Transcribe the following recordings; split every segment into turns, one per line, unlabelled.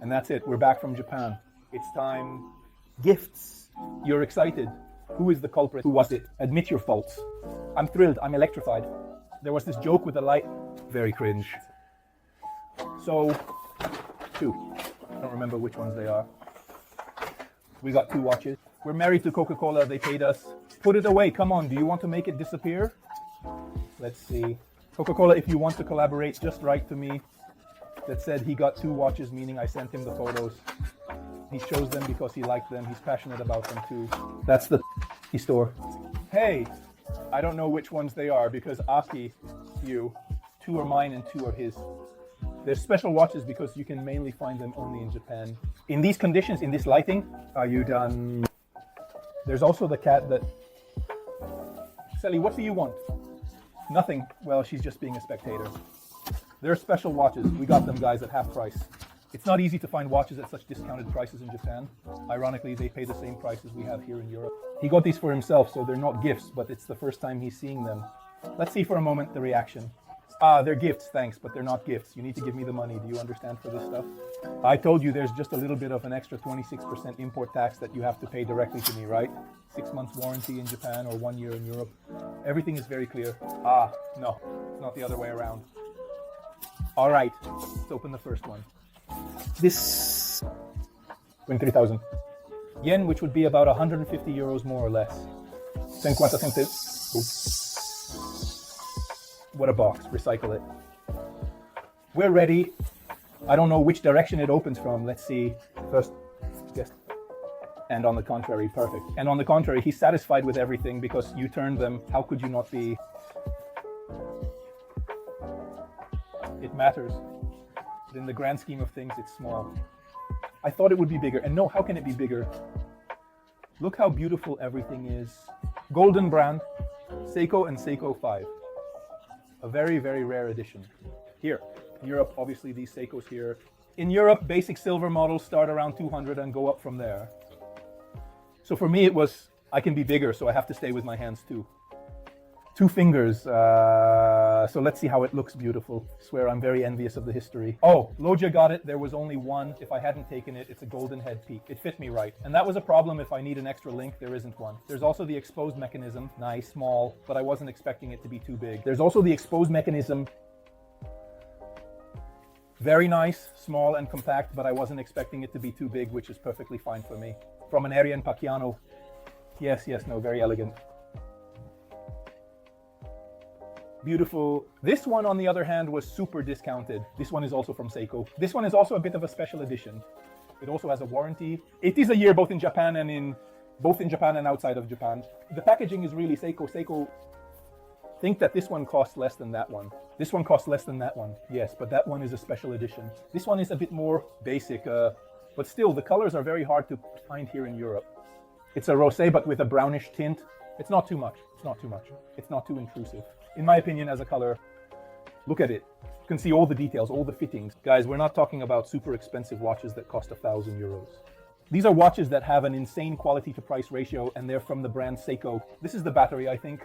And that's it. We're back from Japan. It's time. Gifts. You're excited. Who is the culprit? Who was it? Admit your faults. I'm thrilled. I'm electrified. There was this joke with the light. Very cringe. So, 2. I don't remember which ones they are. We got 2 watches. We're married to Coca-Cola. They paid us. Put it away. Come on. Do you want to make it disappear? Let's see. Coca-Cola, if you want to collaborate, just write to me. That said he got 2 watches, meaning I sent him the photos. He chose them because he liked them. He's passionate about them too. That's the store. Hey, I don't know which ones they are because Aki, 2 are mine and 2 are his. They're special watches because you can mainly find them only in Japan. In these conditions, in this lighting, are you done? There's also the cat that... Sally, what do you want? Nothing. Well, she's just being a spectator. They're special watches. We got them, guys, at half price. It's not easy to find watches at such discounted prices in Japan. Ironically, they pay the same prices we have here in Europe. He got these for himself, so they're not gifts, but it's the first time he's seeing them. Let's see for a moment the reaction. They're gifts, thanks, but they're not gifts. You need to give me the money. Do you understand for this stuff? I told you there's just a little bit of an extra 26% import tax that you have to pay directly to me, right? 6 months warranty in Japan or 1 year in Europe. Everything is very clear. No, it's not the other way around. All right, let's open the first one. This 23,000 yen, which would be about 150 euros more or less. 50 cents. What a box, recycle it. We're ready. I don't know which direction it opens from. Let's see. First, yes. And on the contrary, perfect. And on the contrary, he's satisfied with everything because you turned them. How could you not be? It matters. But in the grand scheme of things, it's small. I thought it would be bigger. And no, how can it be bigger? Look how beautiful everything is. Golden brand, Seiko and Seiko 5. A very, very rare edition. Here, in Europe, obviously these Seikos here. In Europe, basic silver models start around 200 and go up from there. So for me, it was, I can be bigger, so I have to stay with my hands too. 2 fingers, so let's see how it looks beautiful. I swear I'm very envious of the history. Oh, Loja got it, there was only one. If I hadn't taken it, it's a golden head peak. It fit me right. And that was a problem. If I need an extra link, there isn't one. There's also the exposed mechanism, nice, small, but I wasn't expecting it to be too big. There's also the exposed mechanism, very nice, small and compact, but I wasn't expecting it to be too big, which is perfectly fine for me. From an Arian Pacquiano. Yes, no, very elegant. Beautiful. This one, on the other hand, was super discounted. This one is also from Seiko. This one is also a bit of a special edition. It also has a warranty. It is a year both in Japan and outside of Japan. The packaging is really Seiko. Seiko think that this one costs less than that one. This one costs less than that one. Yes, but that one is a special edition. This one is a bit more basic, but still the colors are very hard to find here in Europe. It's a rosé, but with a brownish tint. It's not too much. It's not too much. It's not too intrusive. In my opinion, as a color, look at it. You can see all the details, all the fittings. Guys, we're not talking about super expensive watches that cost 1,000 euros. These are watches that have an insane quality to price ratio, and they're from the brand Seiko. This is the battery, I think.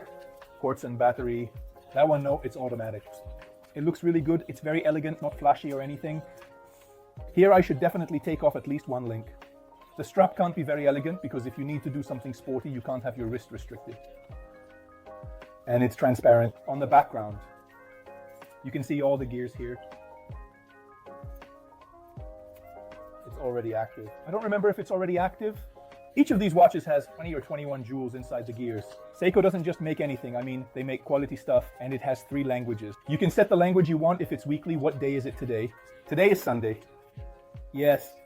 Quartz and battery. That one, no, it's automatic. It looks really good. It's very elegant, not flashy or anything. Here, I should definitely take off at least one link. The strap can't be very elegant because if you need to do something sporty, you can't have your wrist restricted. And it's transparent. On the background, you can see all the gears here. It's already active. I don't remember if it's already active. Each of these watches has 20 or 21 jewels inside the gears. Seiko doesn't just make anything. I mean, they make quality stuff, and it has 3 languages. You can set the language you want. If it's weekly, what day is it today? Today is Sunday. Yes.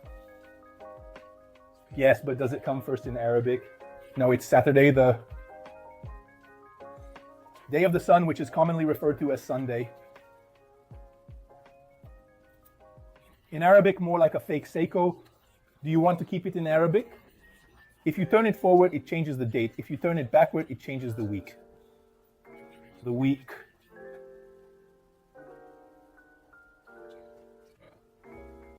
Yes, but does it come first in Arabic? No, it's Saturday, the day of the sun, which is commonly referred to as Sunday. In Arabic, more like a fake Seiko. Do you want to keep it in Arabic? If you turn it forward, it changes the date. If you turn it backward, it changes the week. The week.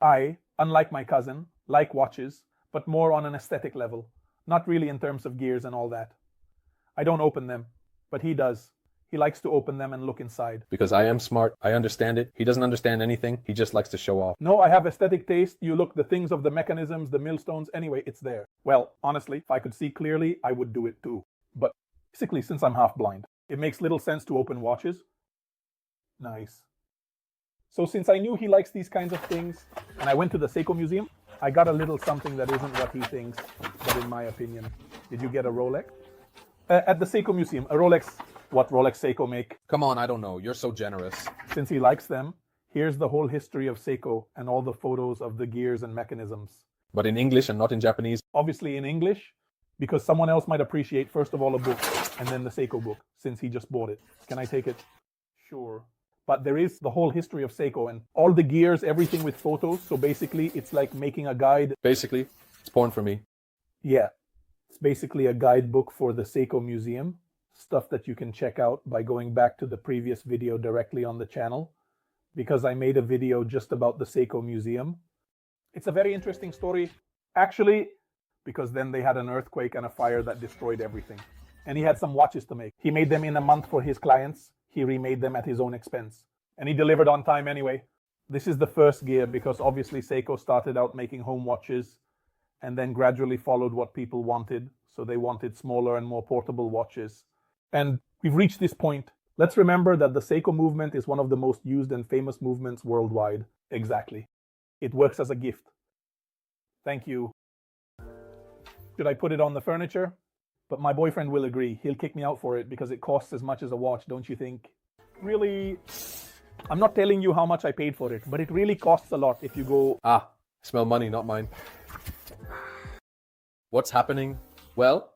I, unlike my cousin, like watches, but more on an aesthetic level, not really in terms of gears and all that. I don't open them, but he does. he likes to open them and look inside.
Because I am smart, I understand it. He doesn't understand anything. He just likes to show off.
No, I have aesthetic taste. You look, the things of the mechanisms, the millstones, anyway, it's there. Well, honestly, if I could see clearly, I would do it too. But basically, since I'm half blind, it makes little sense to open watches. Nice. So since I knew he likes these kinds of things, and I went to the Seiko Museum, I got a little something that isn't what he thinks, but in my opinion. Did you get a Rolex? At the Seiko Museum, a Rolex. What Rolex Seiko make?
Come on, I don't know. You're so generous.
Since he likes them, here's the whole history of Seiko and all the photos of the gears and mechanisms.
But in English and not in Japanese?
Obviously in English, because someone else might appreciate, first of all, a book, and then the Seiko book, since he just bought it. Can I take it? Sure. But there is the whole history of Seiko and all the gears, everything with photos. So basically, it's like making a guide.
Basically, it's porn for me.
Yeah. It's basically a guidebook for the Seiko Museum. Stuff that you can check out by going back to the previous video directly on the channel. Because I made a video just about the Seiko Museum. It's a very interesting story. Actually, because then they had an earthquake and a fire that destroyed everything. And he had some watches to make. He made them in a month for his clients. He remade them at his own expense. And he delivered on time anyway. This is the first gear because obviously Seiko started out making home watches and then gradually followed what people wanted. So they wanted smaller and more portable watches. And we've reached this point. Let's remember that the Seiko movement is one of the most used and famous movements worldwide. Exactly. It works as a gift. Thank you. Should I put it on the furniture? But my boyfriend will agree. He'll kick me out for it because it costs as much as a watch, don't you think? Really, I'm not telling you how much I paid for it, but it really costs a lot if you go...
Ah, smell money, not mine. What's happening? Well,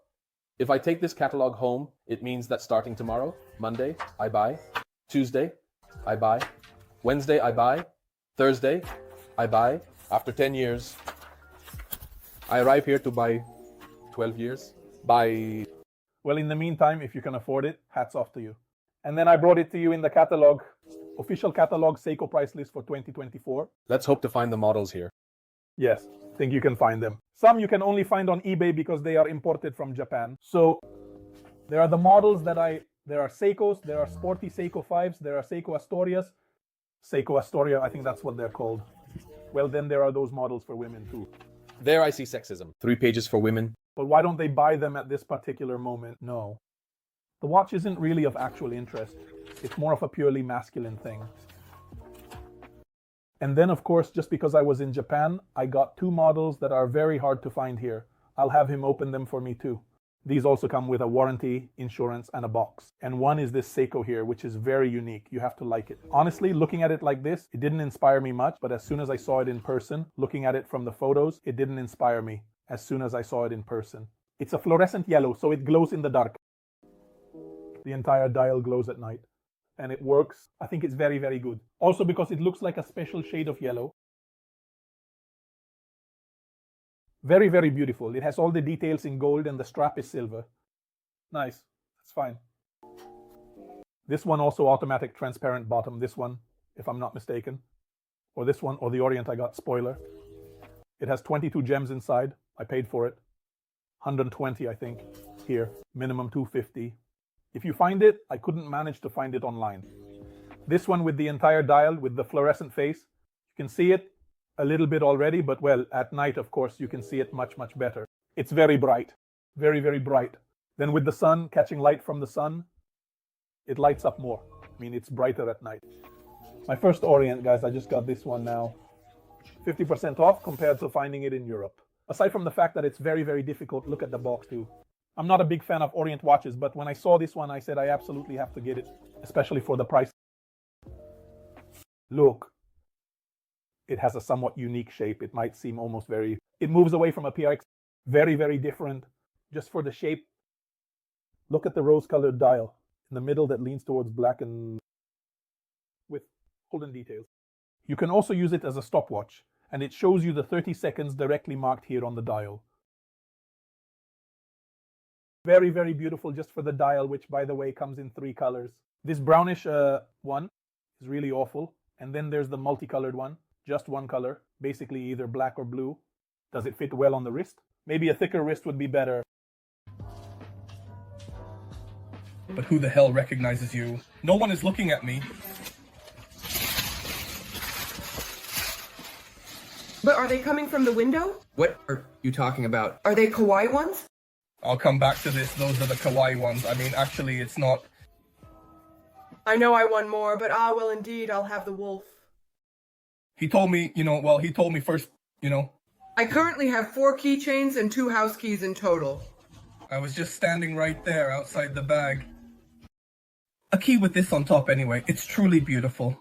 if I take this catalog home, it means that starting tomorrow, Monday, I buy. Tuesday, I buy. Wednesday, I buy. Thursday, I buy. After 10 years, I arrive here to buy 12 years. By...
Well, in the meantime, if you can afford it, hats off to you. And then I brought it to you in the catalog, official catalog Seiko price list for 2024.
Let's hope to find the models here.
Yes, think you can find them. Some you can only find on eBay because they are imported from Japan. So there are the models that there are Seikos, there are sporty Seiko 5s, there are Seiko Astorias. Seiko Astoria, I think that's what they're called. Well, then there are those models for women too.
There I see sexism. 3 pages for women.
But why don't they buy them at this particular moment? No. The watch isn't really of actual interest. It's more of a purely masculine thing. And then, of course, just because I was in Japan, I got 2 models that are very hard to find here. I'll have him open them for me too. These also come with a warranty, insurance, and a box. And one is this Seiko here, which is very unique. You have to like it. Honestly, looking at it like this, it didn't inspire me much, but as soon as I saw it in person, looking at it from the photos, it didn't inspire me as soon as I saw it in person. It's a fluorescent yellow, so it glows in the dark. The entire dial glows at night. And it works. I think it's very, very good. Also because it looks like a special shade of yellow. Very, very beautiful. It has all the details in gold and the strap is silver. Nice. That's fine. This one also automatic transparent bottom. This one, if I'm not mistaken. Or this one, or the Orient I got, spoiler. It has 22 gems inside. I paid for it. 120, I think. Here. Minimum 250. If you find it, I couldn't manage to find it online. This one with the entire dial, with the fluorescent face. You can see it a little bit already, but well, at night, of course, you can see it much, much better. It's very bright. Very, very bright. Then with the sun, catching light from the sun, it lights up more. I mean, it's brighter at night. My first Orient, guys, I just got this one now. 50% off compared to finding it in Europe. Aside from the fact that it's very, very difficult, look at the box too. I'm not a big fan of Orient watches, but when I saw this one, I said I absolutely have to get it, especially for the price. Look. It has a somewhat unique shape. It might seem almost very... It moves away from a PRX. Very, very different. Just for the shape. Look at the rose-colored dial in the middle that leans towards black and with golden details. You can also use it as a stopwatch, and it shows you the 30 seconds directly marked here on the dial. Very, very beautiful just for the dial, which, by the way, comes in 3 colors. This brownish one is really awful. And then there's the multicolored one. Just one color, basically either black or blue. Does it fit well on the wrist? Maybe a thicker wrist would be better. But who the hell recognizes you? No one is looking at me.
But are they coming from the window?
What are you talking about?
Are they kawaii ones?
I'll come back to this. Those are the kawaii ones. I mean, actually, it's not.
I know I won more, but well, indeed, I'll have the wolf.
He told me, well, he told me first,
I currently have 4 keychains and 2 house keys in total.
I was just standing right there outside the bag. A key with this on top anyway. It's truly beautiful.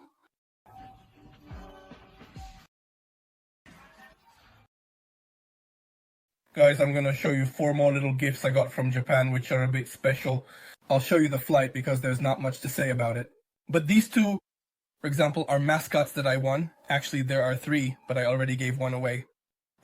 Guys, I'm gonna show you 4 more little gifts I got from Japan, which are a bit special. I'll show you the flight because there's not much to say about it. But these 2, for example, are mascots that I won. Actually, there are 3, but I already gave 1 away.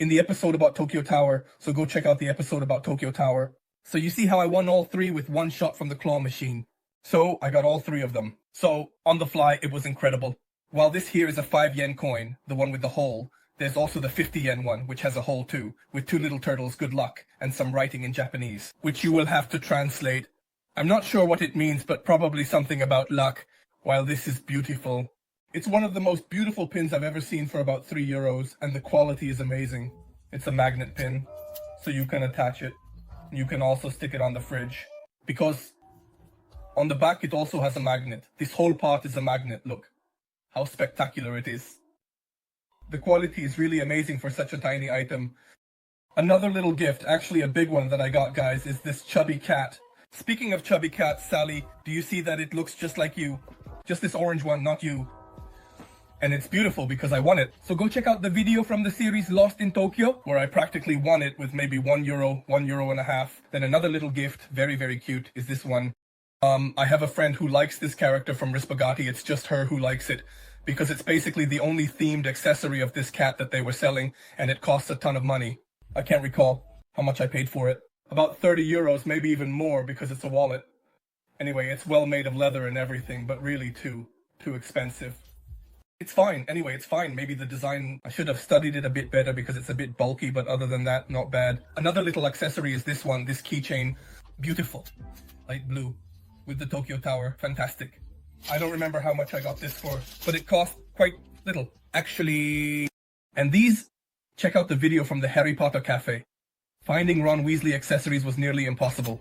In the episode about Tokyo Tower, so go check out the episode about Tokyo Tower. So you see how I won all 3 with 1 shot from the claw machine. So I got all 3 of them. So on the fly, it was incredible. While this here is a 5 yen coin, the one with the hole, there's also the 50 yen one, which has a hole too, with 2 little turtles, good luck, and some writing in Japanese, which you will have to translate. I'm not sure what it means, but probably something about luck, while this is beautiful. It's one of the most beautiful pins I've ever seen for about €3, and the quality is amazing. It's a magnet pin, so you can attach it. You can also stick it on the fridge, because on the back it also has a magnet. This whole part is a magnet, look. How spectacular it is. The quality is really amazing for such a tiny item. Another little gift, actually a big one that I got, guys, is this chubby cat. Speaking of chubby cats, Sally, do you see that it looks just like you? Just this orange one, not you. And it's beautiful because I won it. So go check out the video from the series Lost in Tokyo, where I practically won it with maybe €1, €1.50. Then another little gift, very, very cute, is this one. I have a friend who likes this character from Rispagati. It's just her who likes it, because it's basically the only themed accessory of this cat that they were selling, and it costs a ton of money. I can't recall how much I paid for it. About €30, maybe even more, because it's a wallet. Anyway, it's well made of leather and everything, but really too expensive. It's fine. Anyway, it's fine. Maybe the design, I should have studied it a bit better because it's a bit bulky, but other than that, not bad. Another little accessory is this one, this keychain. Beautiful. Light blue with the Tokyo Tower. Fantastic. I don't remember how much I got this for, but it cost quite little. Actually, and these, check out the video from the Harry Potter Cafe. Finding Ron Weasley accessories was nearly impossible.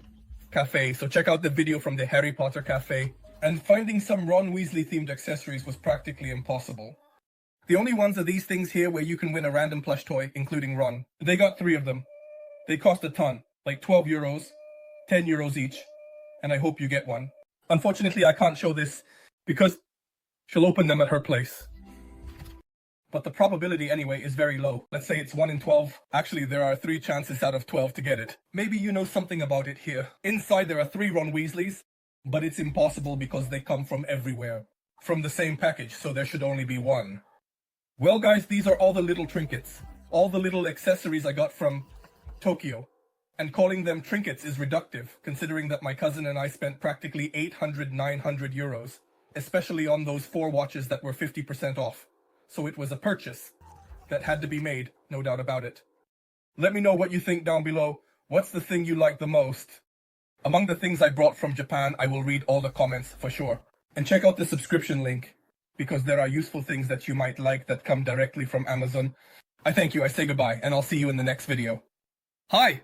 Cafe, so check out the video from the Harry Potter Cafe. And finding some Ron Weasley themed accessories was practically impossible. The only ones are these things here where you can win a random plush toy, including Ron. They got 3 of them. They cost a ton, like €12, €10 each, and I hope you get one. Unfortunately, I can't show this because she'll open them at her place. But the probability anyway is very low. Let's say it's 1 in 12. Actually, there are 3 chances out of 12 to get it. Maybe you know something about it here. Inside there are 3 Ron Weasleys, but it's impossible because they come from everywhere. From the same package, so there should only be 1. Well guys, these are all the little trinkets. All the little accessories I got from Tokyo. And calling them trinkets is reductive, considering that my cousin and I spent practically 800, 900 euros. Especially on those 4 watches that were 50% off. So it was a purchase that had to be made, no doubt about it. Let me know what you think down below. What's the thing you like the most? Among the things I brought from Japan, I will read all the comments for sure. And check out the subscription link, because there are useful things that you might like that come directly from Amazon. I thank you, I say goodbye, and I'll see you in the next video. Hi!